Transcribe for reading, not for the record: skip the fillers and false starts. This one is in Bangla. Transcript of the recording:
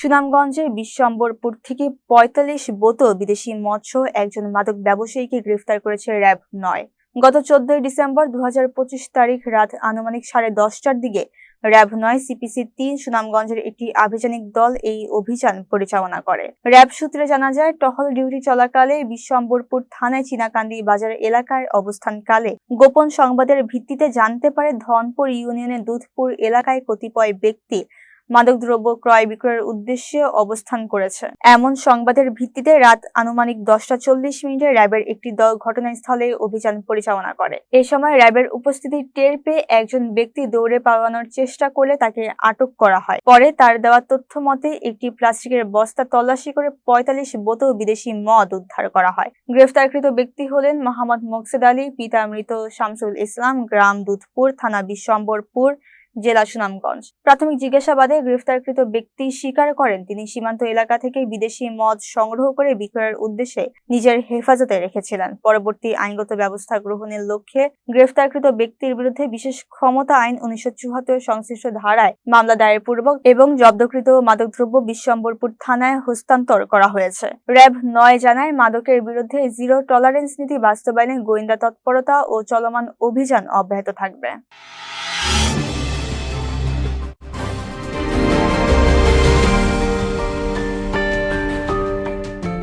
সুনামগঞ্জের বিশ্বম্বরপুর থেকে ৪৫ বোতল বিদেশি মদসহ একজন মাদক ব্যবসায়ীকে গ্রেফতার করেছে র্যাব-৯। গত ১৪ ডিসেম্বর ২০২৫ তারিখ রাত আনুমানিক ১০:৩০টার দিকে র্যাব-৯ সিপিসি-৩ সুনামগঞ্জের একটি আভিযানিক দল এই অভিযান পরিচালনা করে। র্যাব সূত্রে জানা যায়, টহল ডিউটি চলাকালে বিশ্বম্বরপুর থানায় চীনাকান্দি বাজার এলাকায় অবস্থানকালে গোপন সংবাদের ভিত্তিতে জানতে পারে ধনপুর ইউনিয়নের দুধপুর এলাকায় কতিপয় ব্যক্তি মাদকদ্রব্য ক্রয় বিক্রয়ের উদ্দেশ্যে অবস্থান করেছে। এমন সংবাদের ভিত্তিতে রাত আনুমানিক ১০:৪০ র্যাবের একটি দল ঘটনাস্থলে অভিযান পরিচালনা করে। এ সময় র্যাবের উপস্থিতি টের পেয়ে একজন ব্যক্তি দৌড়ে পালানোর চেষ্টা করলে তাকে আটক করা হয়। পরে তার দেওয়া তথ্য মতে একটি প্লাস্টিকের বস্তা তল্লাশি করে ৪৫ বোতল বিদেশি মদ উদ্ধার করা হয়। গ্রেফতারকৃত ব্যক্তি হলেন মোহাম্মদ মোকসেদ আলী, পিতা মৃত শামসুল ইসলাম, গ্রাম দুধপুর, থানা বিশ্বম্বরপুর, জেলা সুনামগঞ্জ। প্রাথমিক জিজ্ঞাসাবাদে গ্রেফতারকৃত ব্যক্তি স্বীকার করেন তিনি সীমান্ত এলাকা থেকে বিদেশি মদ সংগ্রহ করে বিক্রয়ের উদ্দেশ্যে নিজের হেফাজতে রেখেছিলেন। পরবর্তী আইনগত ব্যবস্থা গ্রহণের লক্ষ্যে গ্রেফতারকৃত ব্যক্তির বিরুদ্ধে বিশেষ ক্ষমতা আইন ১৯৭৪ সংশ্লিষ্ট ধারায় মামলা দায়েরপূর্বক এবং জব্দকৃত মাদকদ্রব্য বিশ্বম্বরপুর থানায় হস্তান্তর করা হয়েছে। র্যাব-৯ জানায়, মাদকের বিরুদ্ধে জিরো টলারেন্স নীতি বাস্তবায়নে গোয়েন্দা তৎপরতা ও চলমান অভিযান অব্যাহত থাকবে।